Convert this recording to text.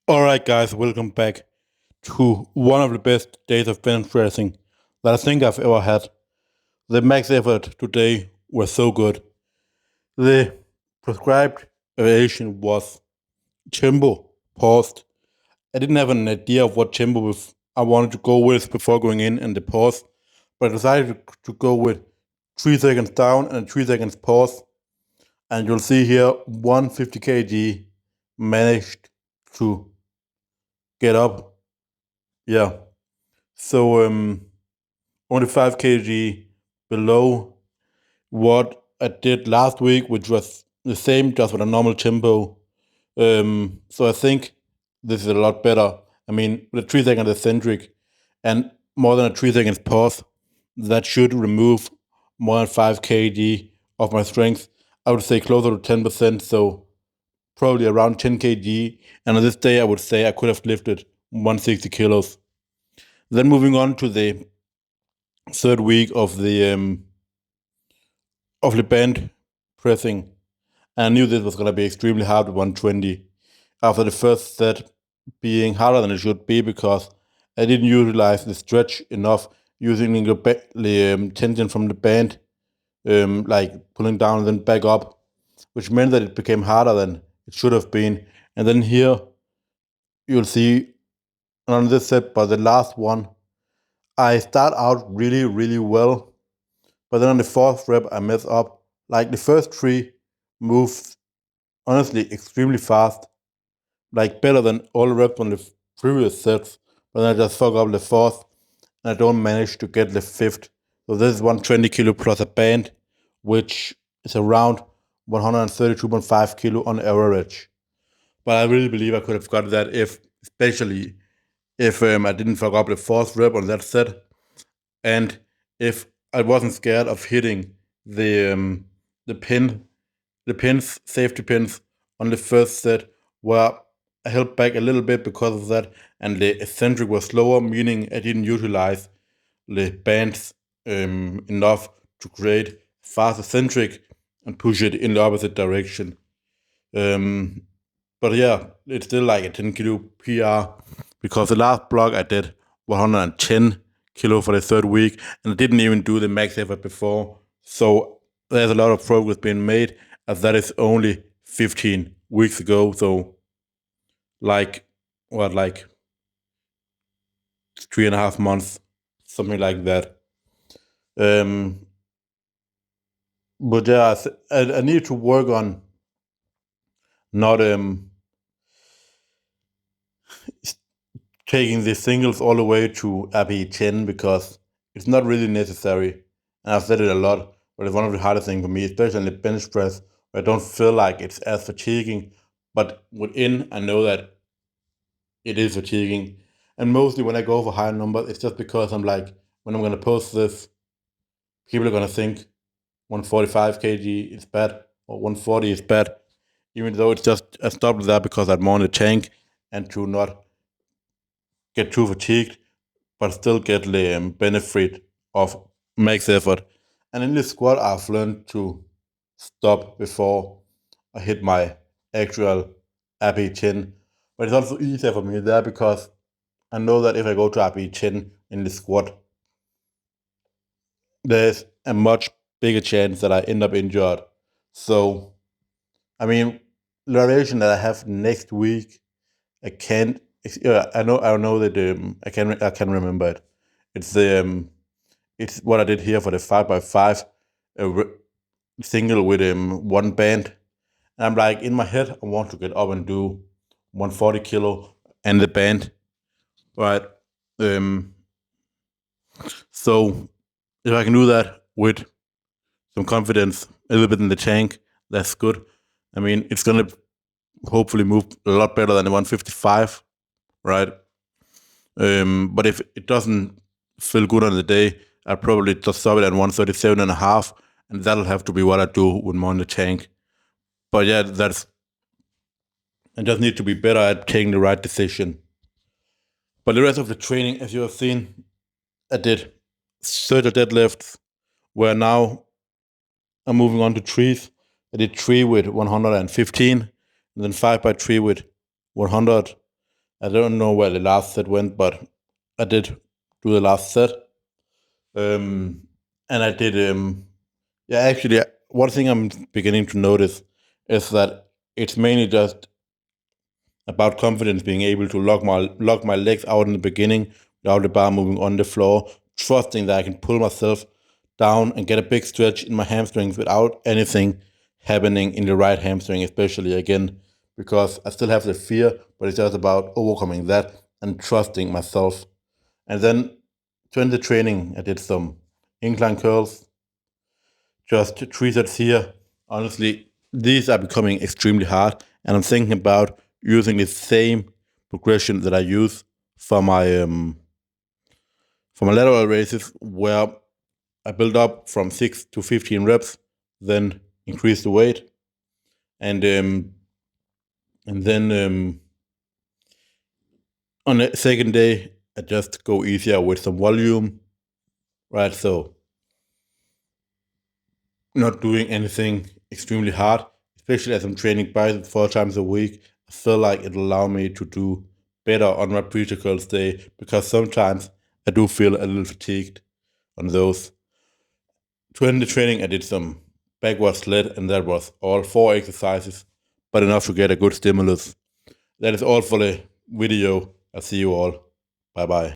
Alright, guys, welcome back to one of the best days of bench pressing that I think I've ever had. The max effort today was so good. The prescribed variation was tempo paused. I didn't have an idea of what tempo I wanted to go with before going in and the pause, but I decided to go with 3 seconds down and 3 seconds pause. And you'll see here 150 kg managed to get up. Yeah. So only 5 kg below what I did last week, which was the same, just with a normal tempo. So I think this is a lot better. I mean, with a 3 second eccentric and more than a 3 seconds pause, that should remove more than 5 kg of my strength. I would say closer to 10%, so probably around 10 kg. And on this day, I would say I could have lifted 160 kilos. Then moving on to the third week of the band pressing. And I knew this was gonna be extremely hard with 120. After the first set being harder than it should be because I didn't utilize the stretch enough using the tension from the band, like pulling down and then back up, which meant that it became harder than it should have been. And then here you'll see on this set, but the last one, I start out really, really well. But then on the fourth rep, I mess up. Like the first three moves, honestly, extremely fast. Like better than all the reps on the previous sets. But then I just fuck up the fourth, and I don't manage to get the fifth. So this is 120 kilo plus a band, which is around 132.5 kilo on average. But I really believe I could have got that especially if I didn't fuck up the fourth rep on that set. And if I wasn't scared of hitting the um, the pin, the pins, safety pins on the first set, where I held back a little bit because of that, and the eccentric was slower, meaning I didn't utilize the bands enough to create fast eccentric and push it in the opposite direction. Um, but yeah, it's still like a 10 kilo PR because the last block I did 110 kilo for the third week, and I didn't even do the max effort before. So there's a lot of progress being made, as that is only 15 weeks ago. So like what, like 3.5 months, something like that. Um, but yeah, I need to work on not taking the singles all the way to RP10 because it's not really necessary. And I've said it a lot, but it's one of the hardest things for me, especially in the bench press, where I don't feel like it's as fatiguing. But within, I know that it is fatiguing. And mostly when I go for higher numbers, it's just because I'm like, when I'm going to post this, people are going to think 145 kg is bad or 140 is bad, even though it's just I stopped that because I'm more in the tank and to not get too fatigued, but still get the benefit of max effort. And in the squat, I've learned to stop before I hit my actual RP10. But it's also easier for me there because I know that if I go to RP10 in the squat, there's a much bigger chance that I end up injured. So, I mean, the variation that I have next week, I can't. Yeah, I know that I can remember it. It's the it's what I did here for the 5x5 single with one band. And I'm like in my head, I want to get up and do 140 kilo and the band, right? Um, so if I can do that with some confidence, a little bit in the tank, that's good. I mean, it's gonna hopefully move a lot better than the 155, right? But if it doesn't feel good on the day, I'll probably just stop it at 137 and a half, and that'll have to be what I do with more in the tank. But yeah, I just need to be better at taking the right decision. But the rest of the training, as you have seen, I did 30 deadlifts, where now I'm moving on to threes. I did three with 115, and then 5x3 with 100. I don't know where the last set went, but I did do the last set. And I did, yeah, actually, one thing I'm beginning to notice is that it's mainly just about confidence, being able to lock my legs out in the beginning without the bar moving on the floor, trusting that I can pull myself down and get a big stretch in my hamstrings without anything happening in the right hamstring, especially again, because I still have the fear, but it's just about overcoming that and trusting myself. And then during the training, I did some incline curls, just 3 sets here. Honestly, these are becoming extremely hard, and I'm thinking about using the same progression that I use for my lateral raises, where I build up from 6 to 15 reps, then increase the weight, and then on the second day I just go easier with some volume, right? So not doing anything extremely hard, especially as I'm training biceps 4 times a week. I feel like it'll allow me to do better on my pre-curls day, because sometimes I do feel a little fatigued on those. During the training, I did some backward sled, and that was all 4 exercises, but enough to get a good stimulus. That is all for the video. I'll see you all. Bye bye.